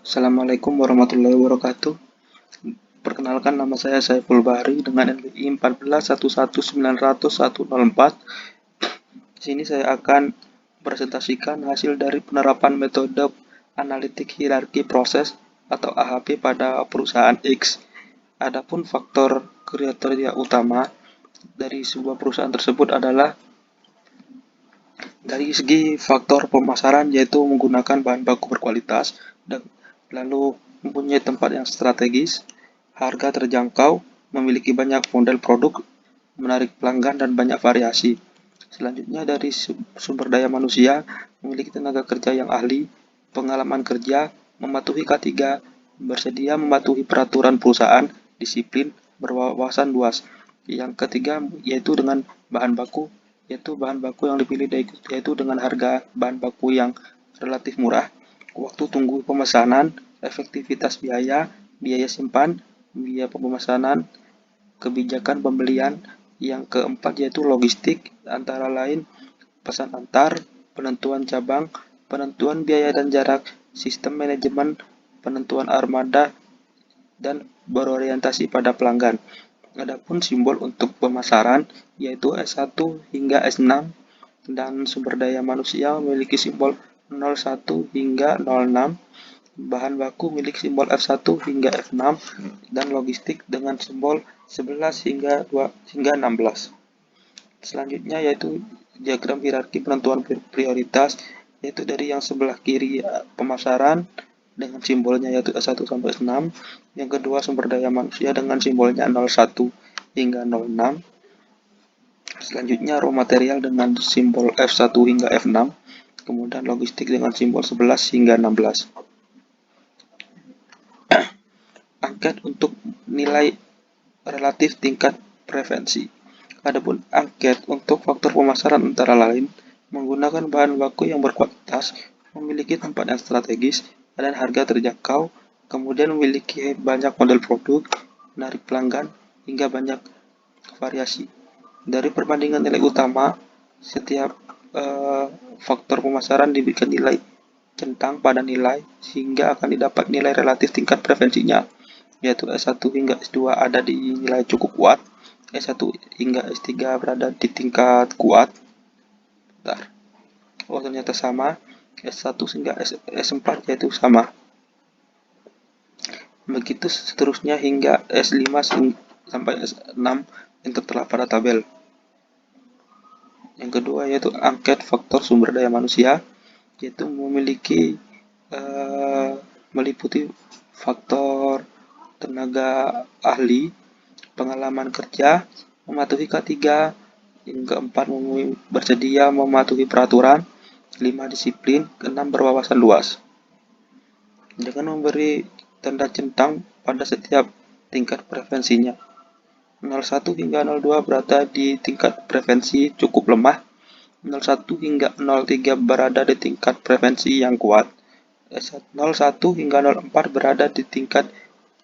Assalamualaikum warahmatullahi wabarakatuh. Perkenalkan, nama saya Saiful Bahri dengan NPI 1411910104. Di sini saya akan presentasikan hasil dari penerapan metode analitik hierarki proses atau AHP pada perusahaan X. Adapun faktor kriteria utama dari sebuah perusahaan tersebut adalah dari segi faktor pemasaran, yaitu menggunakan bahan baku berkualitas dan lalu mempunyai tempat yang strategis, harga terjangkau, memiliki banyak model produk, menarik pelanggan dan banyak variasi. Selanjutnya dari sumber daya manusia, memiliki tenaga kerja yang ahli, pengalaman kerja, mematuhi K3, bersedia mematuhi peraturan perusahaan, disiplin, berwawasan luas. Yang ketiga yaitu dengan bahan baku, yaitu bahan baku yang dipilih yaitu dengan harga bahan baku yang relatif murah, waktu tunggu pemesanan, efektivitas biaya, biaya simpan, biaya pemesanan, kebijakan pembelian. Yang keempat yaitu logistik, antara lain pesan antar, penentuan cabang, penentuan biaya dan jarak, sistem manajemen, penentuan armada, dan berorientasi pada pelanggan. Adapun simbol untuk pemasaran yaitu S1 hingga S6 dan sumber daya manusia memiliki simbol 01 hingga 06, bahan baku milik simbol F1 hingga F6, dan logistik dengan simbol 11 hingga 16. Selanjutnya yaitu diagram hierarki penentuan prioritas, yaitu dari yang sebelah kiri pemasaran dengan simbolnya yaitu S1 sampai S6, yang kedua sumber daya manusia dengan simbolnya 01 hingga 06, selanjutnya raw material dengan simbol F1 hingga F6, kemudian logistik dengan simbol 11 hingga 16. Angket untuk nilai relatif tingkat preferensi. Adapun angket untuk faktor pemasaran antara lain menggunakan bahan baku yang berkualitas, memiliki tempat yang strategis, dan harga terjangkau, kemudian memiliki banyak model produk, menarik pelanggan, hingga banyak variasi. Dari perbandingan nilai utama, setiap faktor pemasaran diberikan nilai centang pada nilai sehingga akan didapat nilai relatif tingkat preferensinya, yaitu S1 hingga S2 ada di nilai cukup kuat, S1 hingga S3 berada di tingkat kuat. Bentar. Oh, ternyata sama. S1 hingga S4 yaitu sama. Begitu seterusnya hingga S5 sampai S6 yang tertera pada tabel. Yang kedua yaitu angket faktor sumber daya manusia, yaitu meliputi faktor tenaga ahli, pengalaman kerja, mematuhi K3, yang keempat bersedia mematuhi peraturan, 5 disiplin, 6 berwawasan luas. Dengan memberi tanda centang pada setiap tingkat preferensinya. 01 hingga 02 berada di tingkat preferensi cukup lemah, 01 hingga 03 berada di tingkat preferensi yang kuat, 01 hingga 04 berada di tingkat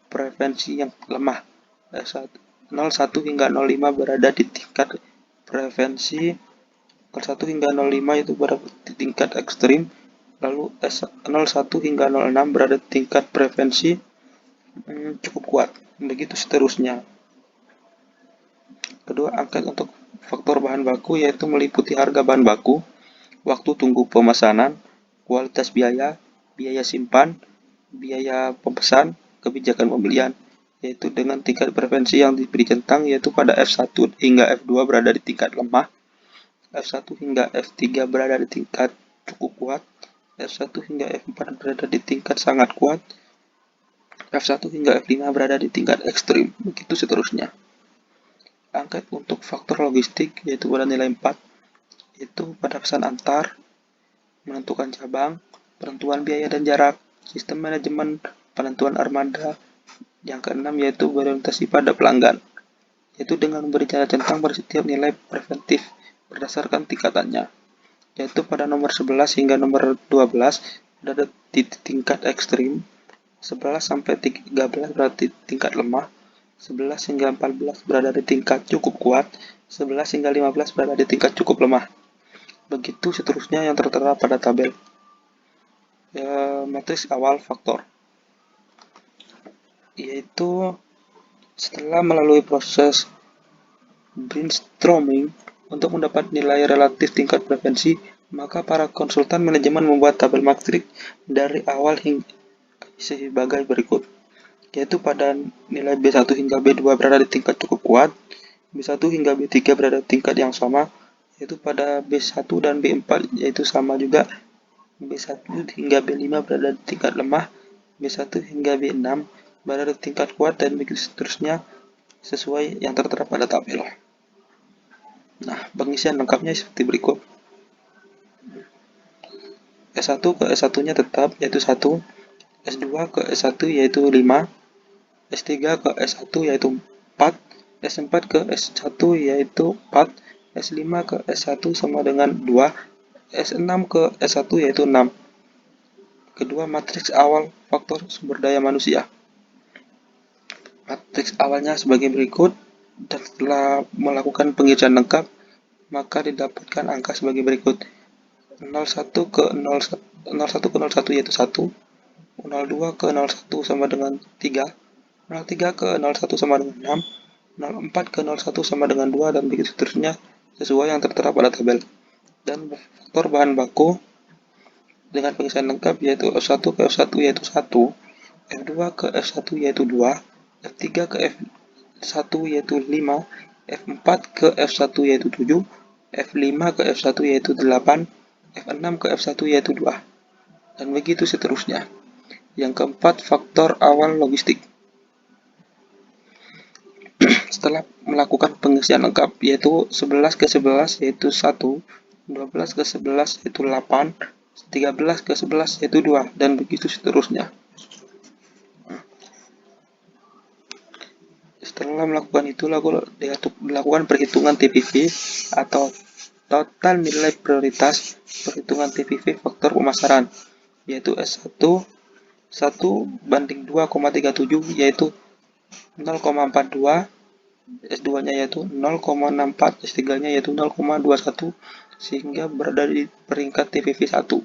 preferensi yang lemah, 01 hingga 05 berada di tingkat preferensi 01 hingga 05 itu berada di tingkat ekstrim, lalu 01 hingga 06 berada di tingkat preferensi cukup kuat, begitu seterusnya. Kedua, angket untuk faktor bahan baku yaitu meliputi harga bahan baku, waktu tunggu pemesanan, kualitas biaya, biaya simpan, biaya pemesan, kebijakan pembelian, yaitu dengan tingkat preferensi yang diberi centang yaitu pada F1 hingga F2 berada di tingkat lemah, F1 hingga F3 berada di tingkat cukup kuat, F1 hingga F4 berada di tingkat sangat kuat, F1 hingga F5 berada di tingkat ekstrim, begitu seterusnya. Angket untuk faktor logistik yaitu pada nilai 4, yaitu pada pesan antar, menentukan cabang, penentuan biaya dan jarak, sistem manajemen, penentuan armada. Yang keenam yaitu berorientasi pada pelanggan, yaitu dengan memberi cara centang pada setiap nilai preventif berdasarkan tingkatannya, yaitu pada nomor 11 hingga nomor 12 berada di tingkat ekstrim, 11 sampai 13 berarti tingkat lemah, 11 hingga 14 berada di tingkat cukup kuat, 11 hingga 15 berada di tingkat cukup lemah. Begitu seterusnya yang tertera pada tabel. Matriks awal faktor. yaitu setelah melalui proses brainstorming untuk mendapat nilai relatif tingkat preferensi, maka para konsultan manajemen membuat tabel matrik dari awal hingga sebagai berikut, yaitu pada nilai B1 hingga B2 berada di tingkat cukup kuat, B1 hingga B3 berada di tingkat yang sama, yaitu pada B1 dan B4 yaitu sama juga, B1 hingga B5 berada di tingkat lemah, B1 hingga B6 berada di tingkat kuat, dan begitu seterusnya sesuai yang tertera pada tabel. Nah, pengisian lengkapnya seperti berikut. S1 ke S1-nya tetap yaitu 1, S2 ke S1 yaitu 5, S3 ke S1 yaitu 4, S4 ke S1 yaitu 4, S5 ke S1 sama dengan 2, S6 ke S1 yaitu 6. Kedua, matriks awal faktor sumber daya manusia. Matriks awalnya sebagai berikut, dan setelah melakukan pengisian lengkap, maka didapatkan angka sebagai berikut. 01 ke 01 yaitu 1, 02 ke 01 sama dengan 3, 03 ke 01 sama dengan 6, 04 ke 01 sama dengan 2, dan begitu seterusnya sesuai yang tertera pada tabel. Dan faktor bahan baku dengan pengisian lengkap yaitu F1 ke F1 yaitu 1, F2 ke F1 yaitu 2, F3 ke F1 yaitu 5, F4 ke F1 yaitu 7, F5 ke F1 yaitu 8, F6 ke F1 yaitu 2, dan begitu seterusnya. Yang keempat, faktor awal logistik. Setelah melakukan pengisian lengkap yaitu 11 ke 11 yaitu 1, 12 ke 11 yaitu 8, 13 ke 11 yaitu 2, dan begitu seterusnya. Setelah melakukan itu, dilakukan perhitungan TPV atau total nilai prioritas perhitungan TPV faktor pemasaran, yaitu S1 1:2,37 yaitu 0,42, S2-nya yaitu 0,64, S3-nya yaitu 0,21, sehingga berada di peringkat TPV 1,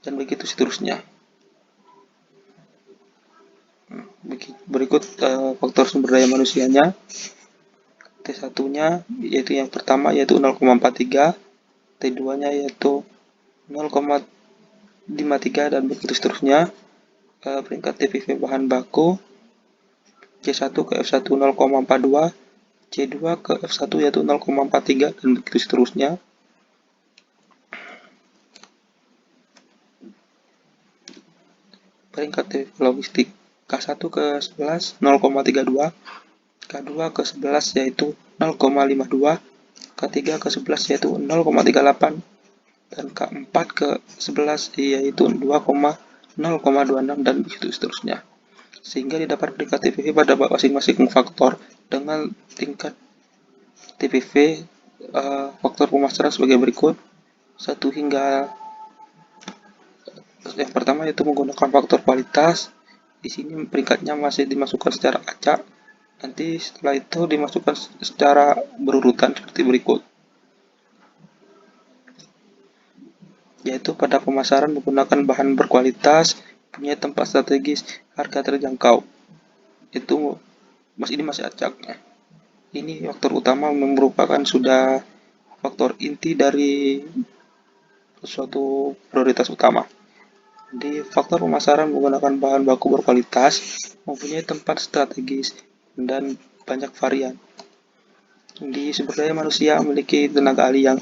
dan begitu seterusnya. Berikut faktor sumber daya manusianya. T1-nya yaitu yang pertama yaitu 0,43, T2-nya yaitu 0,53, dan begitu seterusnya. Peringkat TPV bahan baku, C1 ke F1 0,42, C2 ke F1 yaitu 0,43, dan begitu seterusnya. Peringkat TPV logistik, K1 ke 11 0,32, K2 ke 11 yaitu 0,52, K3 ke 11 yaitu 0,38, dan K4 ke 11 yaitu 0,26, dan begitu seterusnya. Sehingga didapat peringkat TPV pada masing-masing faktor dengan tingkat TPV faktor pemasaran sebagai berikut. 1 hingga yang pertama yaitu menggunakan faktor kualitas. Di sini peringkatnya masih dimasukkan secara acak. Nanti setelah itu dimasukkan secara berurutan seperti berikut. Yaitu pada pemasaran menggunakan bahan berkualitas, punya tempat strategis, harga terjangkau. Itu ini masih acak. Ini faktor utama merupakan sudah faktor inti dari suatu prioritas utama. Di faktor pemasaran menggunakan bahan baku berkualitas, mempunyai tempat strategis, dan banyak varian. Di sumber daya manusia memiliki tenaga ahli yang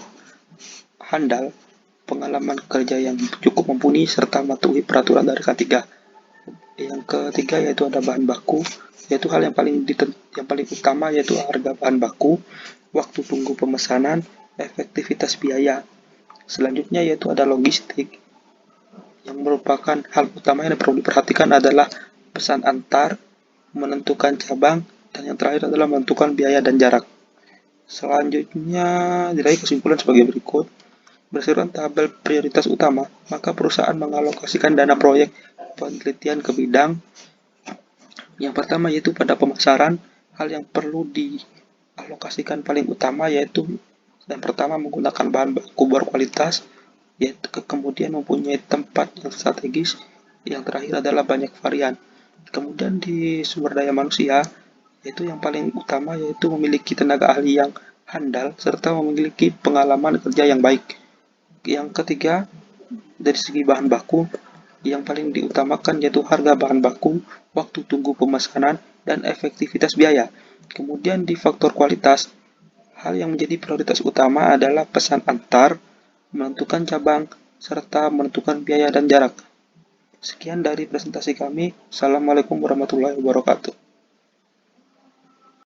handal, pengalaman kerja yang cukup mumpuni, serta mematuhi peraturan dari K3. Yang ketiga yaitu ada bahan baku, yaitu hal yang paling utama yaitu harga bahan baku, waktu tunggu pemesanan, efektivitas biaya. Selanjutnya yaitu ada logistik, yang merupakan hal utama yang perlu diperhatikan adalah pesan antar, menentukan cabang, dan yang terakhir adalah menentukan biaya dan jarak. Selanjutnya diraih kesimpulan sebagai berikut. Berdasarkan tabel prioritas utama, maka perusahaan mengalokasikan dana proyek penelitian ke bidang. Yang pertama yaitu pada pemasaran, hal yang perlu dialokasikan paling utama yaitu yang pertama menggunakan bahan baku berkualitas, yaitu kemudian mempunyai tempat yang strategis, yang terakhir adalah banyak varian. Kemudian di sumber daya manusia, yaitu yang paling utama yaitu memiliki tenaga ahli yang handal serta memiliki pengalaman kerja yang baik. Yang ketiga, dari segi bahan baku, yang paling diutamakan yaitu harga bahan baku, waktu tunggu pemesanan, dan efektivitas biaya. Kemudian di faktor kualitas, hal yang menjadi prioritas utama adalah pesan antar, menentukan cabang, serta menentukan biaya dan jarak. Sekian dari presentasi kami. Assalamualaikum warahmatullahi wabarakatuh.